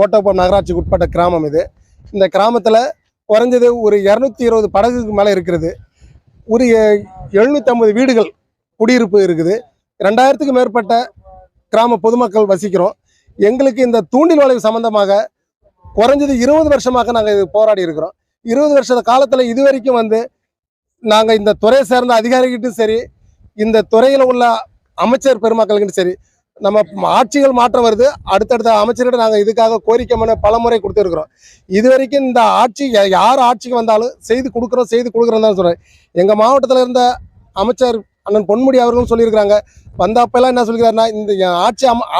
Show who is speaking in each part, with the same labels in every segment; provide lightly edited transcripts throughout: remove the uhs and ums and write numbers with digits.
Speaker 1: கோட்டப்பம் நகராட்சிக்கு உட்பட்ட கிராமம் இது. இந்த கிராமத்தில் குறைஞ்சது ஒரு 220 படகுக்கு மேலே இருக்கிறது. ஒரு 750 வீடுகள் குடியிருப்பு இருக்குது. 2000க்கும் மேற்பட்ட கிராம பொதுமக்கள் வசிக்கிறோம். எங்களுக்கு இந்த தூண்டில் வளைவு சம்பந்தமாக குறைஞ்சது 20 வருஷமாக நாங்கள் இது போராடி இருக்கிறோம். 20 வருஷ காலத்தில் இதுவரைக்கும் நாங்கள் இந்த துறையை சேர்ந்த அதிகாரிகிட்டும் சரி, இந்த துறையில் உள்ள அமைச்சர் பெருமக்களுக்கும் சரி, நம்ம ஆட்சிகள் மாற்றம் வருது, அடுத்தடுத்த அமைச்சர்கிட்ட நாங்கள் இதுக்காக கோரிக்கை மனு பல முறை கொடுத்துருக்குறோம். இது வரைக்கும் இந்த ஆட்சி யார் ஆட்சிக்கு வந்தாலும் செய்து கொடுக்குறோம் தான் சொல்கிறேன். எங்கள் மாவட்டத்தில் இருந்த அமைச்சர் அண்ணன் பொன்முடி அவர்களும் சொல்லியிருக்கிறாங்க. வந்தப்பெல்லாம் என்ன சொல்லிக்கிறாருன்னா, இந்த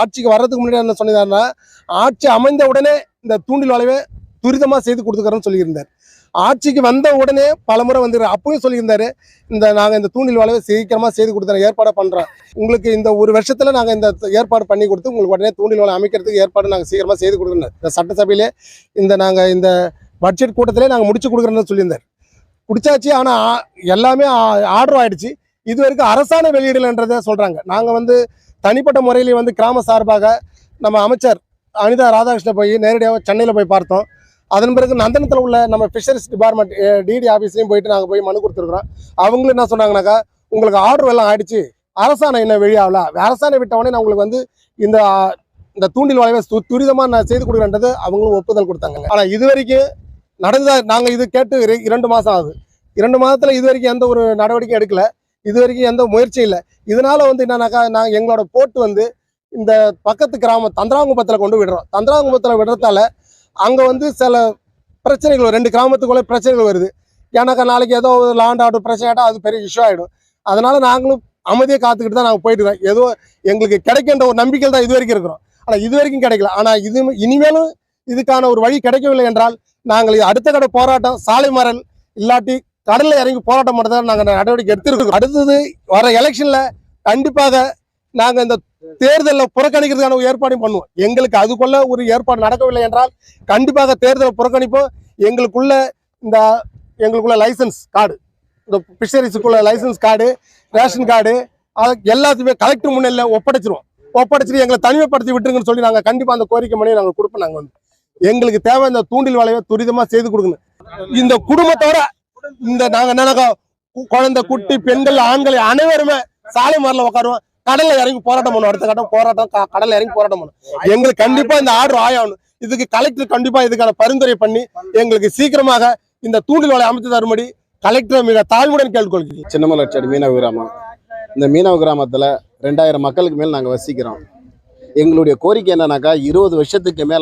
Speaker 1: ஆட்சிக்கு வர்றதுக்கு முன்னாடி என்ன சொல்லியிருந்தாருன்னா, ஆட்சி அமைந்த உடனே இந்த தூண்டில் வளைவை துரிதமாக செய்து கொடுத்துக்கிறோன்னு சொல்லியிருந்தார். ஆட்சிக்கு வந்த உடனே பலமுறை அப்பவும் சொல்லியிருந்தாரு, நாங்கள் இந்த தூண்டில் வளைவை சீக்கிரமாக செய்து கொடுத்துறோம், ஏற்பாடு பண்ணுறோம். உங்களுக்கு இந்த ஒரு வருஷத்தில் நாங்கள் இந்த ஏற்பாடு பண்ணி கொடுத்து உங்களுக்கு உடனே தூண்டில் வலை அமைக்கிறதுக்கு ஏற்பாடு நாங்கள் சீக்கிரமாக செய்து கொடுக்குறோம். இந்த சட்டசபையிலே நாங்கள் இந்த பட்ஜெட் கூட்டத்திலே நாங்கள் முடிச்சு கொடுக்குறோன்னு சொல்லியிருந்தார். முடிச்சாச்சு. ஆனால் எல்லாமே ஆர்டர் ஆகிடுச்சு. இது வரைக்கும் அரசாணை வெளியிடலைன்றதை சொல்கிறாங்க. நாங்கள் தனிப்பட்ட முறையிலே கிராம சார்பாக நம்ம அமைச்சர் அனிதா ராதாகிருஷ்ணன் போய் நேரடியாக சென்னையில் போய் பார்த்தோம். அதன் பிறகு நந்தனத்தில் உள்ள நம்ம ஃபிஷரிஸ் டிபார்ட்மெண்ட் டிடி ஆஃபீஸ்லையும் போயிட்டு நாங்கள் போய் மனு கொடுத்துருக்குறோம். அவங்களும் என்ன சொன்னாங்கன்னாக்கா, உங்களுக்கு ஆர்டர் எல்லாம் ஆயிடுச்சு, அரசாணை என்ன வெளியாகல, அரசாணை விட்டவொடனே நான் உங்களுக்கு இந்த தூண்டில் வளைவை துரிதமாக நான் செய்து கொடுக்குறேன்றது அவங்களும் ஒப்புதல் கொடுத்தாங்க. ஆனால் இது வரைக்கும் நாங்கள் இது கேட்டு 2 மாதம் ஆகுது. 2 மாதத்தில் இது வரைக்கும் எந்த ஒரு நடவடிக்கையும் எடுக்கல. இது வரைக்கும் எந்த முயற்சியும் இல்லை. இதனால என்னன்னாக்கா, நாங்கள் எங்களோட போட்டு இந்த பக்கத்து கிராமம் தந்திராங்குப்பத்தில் கொண்டு விடுறோம். தந்திராங்குப்பத்தில் விடுறதால அங்கே சில பிரச்சனைகள் 2 கிராமத்துக்குள்ளே பிரச்சனைகள் வருது. ஏன்னாக்கா நாளைக்கு ஏதோ லாண்ட் ஆர்டர் பிரச்சனை ஆகிட்டா அது பெரிய இஷ்யூ ஆகிடும். அதனால நாங்களும் அமைதியாக காத்துக்கிட்டு தான் நாங்கள் போயிட்டு இருக்கோம். ஏதோ எங்களுக்கு கிடைக்கின்ற ஒரு நம்பிக்கை தான் இது வரைக்கும் இருக்கிறோம். ஆனால் இது வரைக்கும் கிடைக்கல. ஆனால் இனிமேலும் இதுக்கான ஒரு வழி கிடைக்கவில்லை என்றால் நாங்கள் அடுத்த கடை போராட்டம், சாலை மறியல், இல்லாட்டி கடலில் இறங்கி போராட்டம் பண்ணுறதா நாங்கள் நடவடிக்கை எடுத்துருக்கோம். அடுத்தது வர எலெக்ஷனில் கண்டிப்பாக நாங்கள் இந்த தேர்தலில் புறக்கணிக்கிறதுக்கான ஒரு ஏற்பாடும் பண்ணுவோம். எங்களுக்கு அதுக்குள்ள ஒரு ஏற்பாடு நடக்கவில்லை என்றால் கண்டிப்பாக தேர்தலை புறக்கணிப்போம். எங்களுக்குள்ள லைசன்ஸ் கார்டு, இந்த ஃபிஷரிஸுக்குள்ள லைசன்ஸ் கார்டு, ரேஷன் கார்டு, எல்லாத்தையுமே கலெக்டர் முன்னிலையில் ஒப்படைச்சிட்டு எங்களை தனிமைப்படுத்தி விட்டுருங்கன்னு சொல்லி நாங்கள் கண்டிப்பாக அந்த கோரிக்கை மணியை நாங்கள் கொடுப்போம். நாங்கள் எங்களுக்கு தேவை இந்த தூண்டில் வளைவை துரிதமாக செய்து கொடுக்கணும். இந்த குடும்பத்தோட நாங்கள் என்னன்னாக்கா, குழந்தை, குட்டி, பெண்கள், ஆண்களை அனைவருமே சாலை மறியல்ல உட்காருவோம். கடல்ல இறங்கி போராட்டம் பண்ணும். அடுத்த கட்டம் போராட்டம், கடல்ல இறங்கி போராட்டம் பண்ணும். எங்களுக்கு கண்டிப்பா இந்த ஆர்டர் ஆகணும். இதுக்கு கலெக்டர் கண்டிப்பா இதுக்கான பரிந்துரை பண்ணி எங்களுக்கு சீக்கிரமாக இந்த தூண்டில் வலை அமைத்து தரும்படி கலெக்டர் மிக தாழ்வுடன் கேட்டுக்கொள்கிறேன்.
Speaker 2: சின்னமலர்ச்சாடி மீனவ கிராமம். இந்த மீனவ கிராமத்துல 2000 மக்களுக்கு மேல் நாங்கள் வசிக்கிறோம். எங்களுடைய கோரிக்கை என்னன்னாக்கா, 20 வருஷத்துக்கு மேல